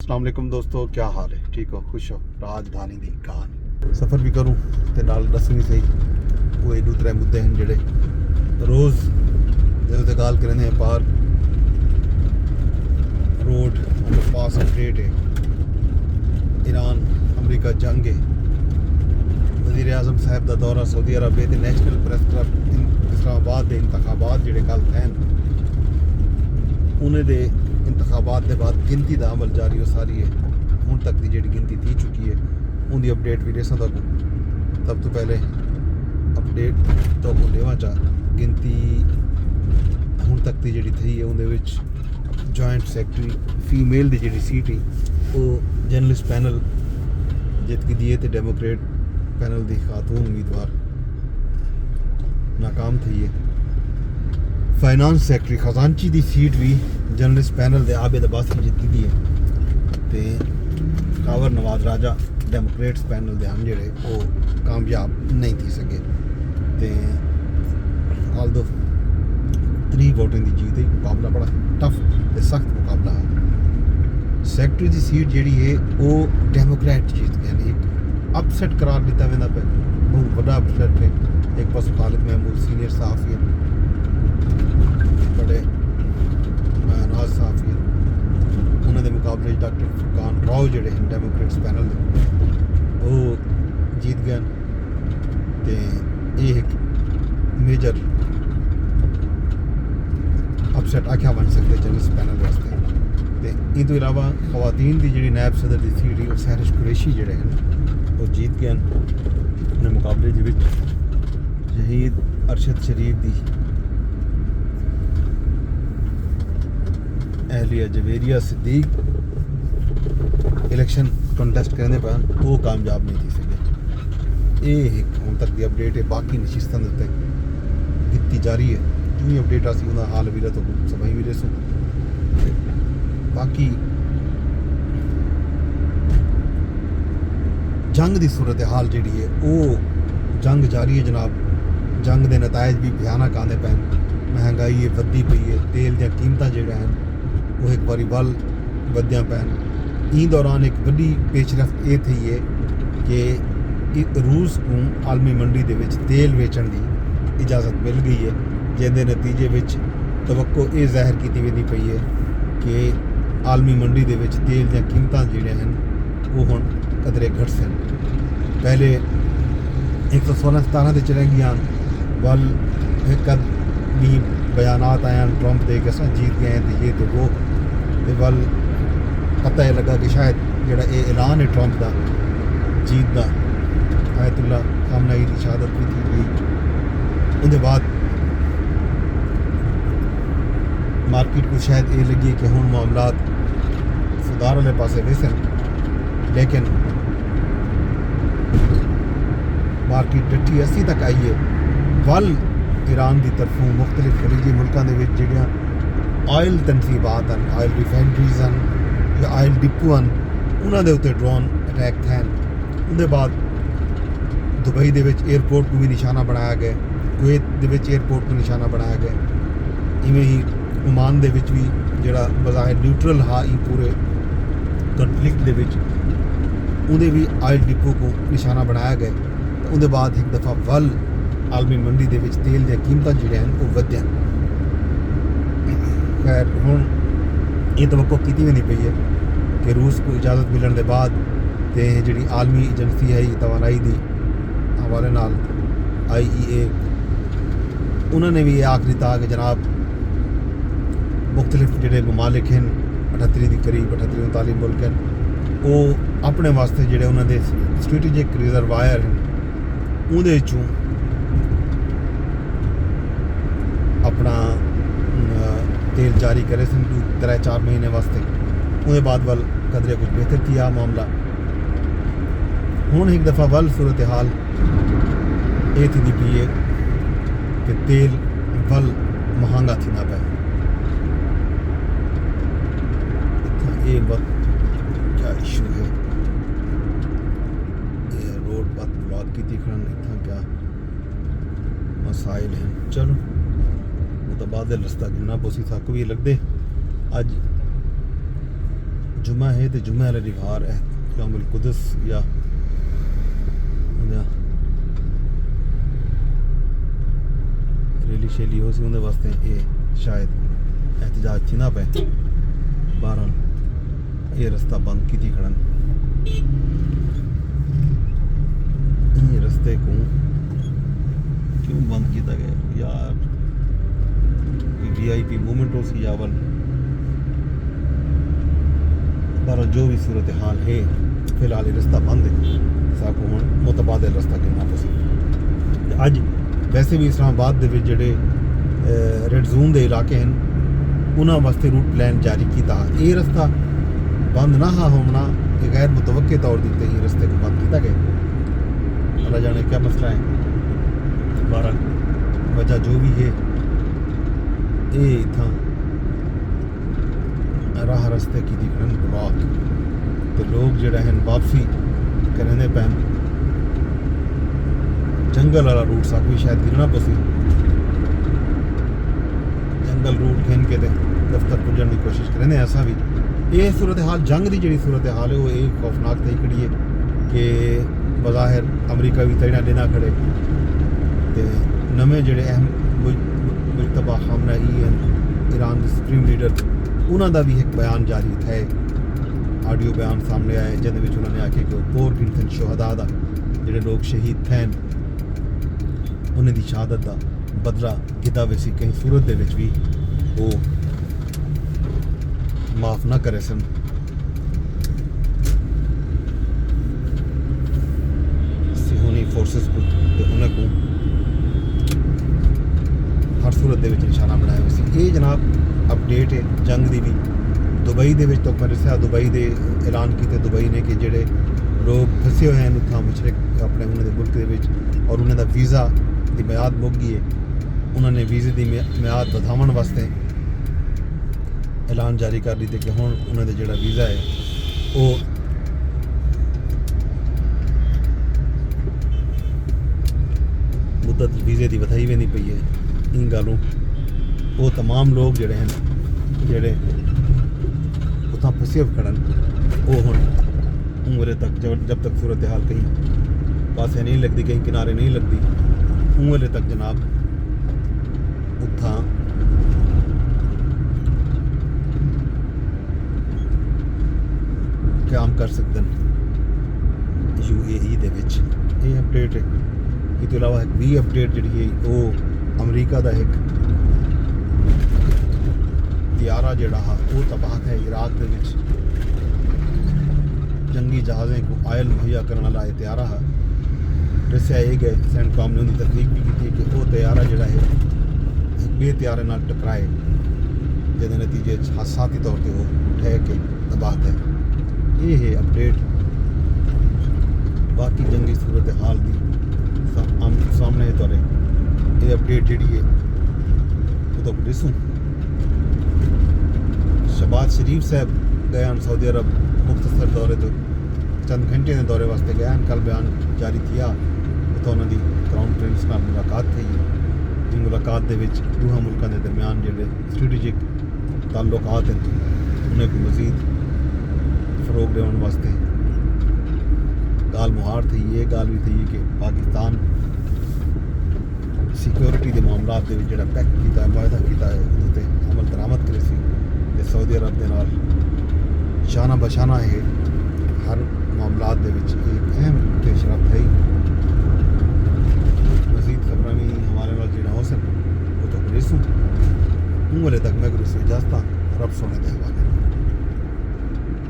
अस्सलाम वालेकुम दोस्तों, क्या हाल है? ठीक हो, खुश हो? राजधानी की कहानी सफ़र भी करूँ तो नाल दसनी सही वो एक दूसरे मुद्दे हैं जेडे रोज़ जो गाल करने हैं। पार्क रोड पास अपडेट है, ईरान अमरीका जंग है, वज़ीर आज़म साहब का दौरा सऊदी अरब है, नेशनल प्रेस क्लब इस्लामाबाद के इंतखाबात जोड़े कल थे उन्हें दे इंतखाबात के बाद गिनती का अमल जारी हो सारी है। हूँ तक की जी गिनती थी चुकी है, उनकी अपडेट भी देसा तक। सब तो पहले अपडेट तो लेवा चा गिनती हूँ तक की जी थी है। उन्हें जॉइंट सैकटरी फीमेल की जी सीट ही वो जर्नलिस्ट पैनल जित की दिए थे, डेमोक्रेट पैनल की खातून उम्मीदवार नाकाम थी है। फाइनांस सैकटरी खजानची की सीट भी जर्नलिस्ट पैनल के आबिद अब्बास की जीती दी है। तो कावर नवाज राजा डेमोक्रेट्स पैनल के हम जोड़े वो कामयाब नहीं थी सके। तो हाल दो 3 वोटें की जीत है। मुकाबला बड़ा टफ तो सख्त मुकाबला है। सैकटरी की सीट जी है वो डेमोक्रेट जीत गए। एक अपसेट करार दिता वेंदा पे, बहुत बड़ा अपसेट है। एक पास खालिद महमूद सीनियर सहाफ़ी है, बड़े नाज सहाफ़ी उन्होंने मुकाबले डॉक्टर फुरकान राव जोड़े हैं डेमोक्रेट्स पैनल वो जीत गए। तो ये एक मेजर अपसेट आख्या बन सकते जर्नलिस्ट पैनल वास्ते। तो इस अलावा खवातीन की जी नायब सदर की सीट है सहरिश कुरैशी जोड़े हैं वो जीत गए। उन्हें मुकाबले के शहीद अरशद शरीफ की अहलिया जवेरिया सिद्दीक इलेक्शन कंटेस्ट करने पर वो कामयाब नहीं थी सके। ये एक हूँ तक की अपडेट है। बाकी नशिस्तों के गिनती जारी है। जो ही अपडेट आसी उनका हाल भी तो सभी भी दसो। बाकी जंग की सूरत हाल जी है वो जंग जारी है जनाब। जंग के नतायज भी भयानक आते पे, महंगाई है वधी पई है, तेल दी कीमत जोड़ा हैं वो एक बारी वल वधिया पैन। इस दौरान एक वड्डी पेशरफ्त ये थी है कि रूस को आलमी मंडी के तेल बेचण की इजाज़त मिल गई है, जिसके नतीजे में तवक्को ये ज़ाहिर की वेंदी पई है कि आलमी मंडी के तेल दी कीमत जोड़ियां हैं वो हुण कदरे घट सन। पहले 116-17 से चले गई वल एक भी बयानात आया ट्रंप दे के अस जीत गए हैं तो ये तो वो वल पता है लगा कि शायद जोड़ा ये ऐलान है ट्रंप का जीत का आयतुल्ला खामनेई की शहादत भी थी गई। इनके बाद मार्केट को शायद ये लगी कि हुण मामलात सुधार वाले पासे वेसन, लेकिन मार्केट डटी 80 तक आई है। वल ईरान की तरफों मुख्तलिफ खलीजी मुल्कों के जोड़ियाँ ऑयल तनसीबात हैं, ऑयल रिफाइनरीज हैं या ऑयल डिपो हैं, उन्होंने उत्ते ड्रोन अटैक थे। उनके बाद दुबई के एयरपोर्ट को भी निशाना बनाया गया, कुवैत के एयरपोर्ट को निशाना बनाया गया। इवें ही ओमान के भी जोड़ा बज़ाहिर न्यूट्रल हा पूरे कन्फ्लिक्ट के उन्हें भी ऑयल डिपो को निशाना बनाया गया। तो उनके बाद एक दफ़ा वल आलमी मंडी के तेल दी कीमत जोड़ियां हैं वो वधिया। खैर हुण ये तवक्को की वेंदी पई है कि रूस को इजाज़त मिलने के बाद तो जी आलमी एजेंसी है तवानाई की हवाले नाल IEA उन्होंने भी ये आखिरी था कि जनाब मुख्तलिफ जोड़े ममालिक हैं 38 के करीब 38-39 मुल्क हैं वो अपने वास्ते जोड़े उन्होंने स्ट्रेटेजिक रिजर्वायर हैं उहदे चों अपना तेल जारी करे सन 3-4 महीने वास्ते। उनके बाद वल कदरे कुछ बेहतर किया मामला। हुण एक दफ़ा वल सूरत हाल ये थी पी है कि तेल वल महंगा थी ना पे। ये वक्त क्या इशू है, ये रोड बात ब्लॉक की दिखना इतना क्या मसाइल हैं। चलो मुतबादिल रास्ता गिनना पोसी थक भी लगते। अज जुम्मा है तो जुम्मे वाले रिवार है यौमुल कुदस या रैली शैली हो सी उनके वास्ते ये शायद एहतजाज थींदा पे बहरहाल ये रास्ता बंद की खड़न ये रास्ते को क्यों बंद किया गया यार VIP मूवमेंट हो सी यावल पर जो भी सूरत हाल है फिलहाल ये रास्ता बंद है साको हुण मुतबादिल रास्ता गिनना पसी अज वैसे भी इस्लामाबाद दे विच जेहड़े रेड जोन दे इलाके हैं उन्हां वास्ते रूट प्लान जारी किया ये रास्ता बंद ना होना ये गैर मुतवक्के तौर पर ही रास्ते को बंद किया गया अल्लाह जाने क्या मसला है बहरहाल वजह जो भी है ये इतना राह रस्ते की दिखन ब्लॉक तो लोग जड़ा है वापसी करने पैन जंगल वाला रूट सा कोई शायद गिरना पसी जंगल रूट खेन के दे दफ्तर पुजन की कोशिश करें ऐसा भी ये सूरत हाल जंग की जी सूरत हाल है वो एक खौफनाक थी खड़ी है कि बज़ाहिर अमरीका भी तैना लेना खड़े तो नवे जड़े अहम मुजतबा खामनेई हैं ईरान के सुप्रीम लीडर उन्होंने भी एक बयान जारी थे ऑडियो बयान सामने आए जिन्हें उन्होंने आखे कि पोर गिनतन शहदा का जोड़े लोग शहीद थे उन्हें दी शहादत का बदला किता वैसी कहीं सूरत दे विच भी वो माफ़ ना करे सन सिहोनी फोर्सेस को उन्हें को हर सूरत दे विच निशाना बनाया वैसी ये जनाब अपडेट है जंग दी भी दुबई दे विच तो मेरे से दुबई दे ऐलान किए दुबई ने कि जेडे लोग फसे हुए हैं उत्थां मशरक अपने उन्होंने मुल्क दे विच और उन्होंने वीज़ा की मियाद मुक गई है उन्होंने वीज़े की मियाद बढ़ाने वास्ते ऐलान जारी कर दी थी कि हुण उन्होंने जेड़ा वीज़ा है वो मुद्दत वीज़े की वधाई वेंदी पई है इन गलों वो तमाम लोग जड़े हैं जेडे उतना फसे खड़न वो हुण उम्र तक जब तक सूरत हाल कहीं पासे नहीं लगती कहीं किनारे नहीं लगती उम्र तक जनाब उतना काम कर सकते हैं UAE दे विच ये अपडेट है इस तो अलावा एक भी अपडेट जी है वो अमरीका का एक त्यारा जड़ा वो तबाह है इराक के विच जंगी जहाज़ें को आयल मुहैया करने वाला यह त्यारा है दसिया ये गए सेंटकॉम ने उनकी तस्दीक भी की कि वो त्यारा जड़ा है एक बे त्यारे नाल टकराए जिहदे नतीजे हादसाती तौर पर वो ठह के तबाह है ये है अपडेट बाकी जंगी सूरत हाल की सामने तौर ये अपडेट जी है वो तो दिसूँ शहबाज शरीफ साहब गए सऊदी अरब मुख्तसर दौरे तो चंद घंटे के दौरे वास्ते गए कल बयान जारी किया तो उन्होंने क्राउन प्रिंस नाल मुलाकात थी इन मुलाकात के दोहां मुल्कों के दरमियान जोड़े स्ट्रेटेजिक ताल्लुकात हैं उन्हें को मजीद फरोग देने वास्ते गाल मुहार थी ये गाल भी थी कि पाकिस्तान सिक्योरिटी के मामला के जो पैक किया वायदा किया है उस अमल दरामद करे सी सऊदी अरब के नाल शाना बशाना है हर मामला के एक अहम पेशरफ है मजीद खबर भी हमारे नाल जो हो सके वो तो गुरेसूँ उम्र तक मैं गुरेसू इजाजत रब सोने के हवाले।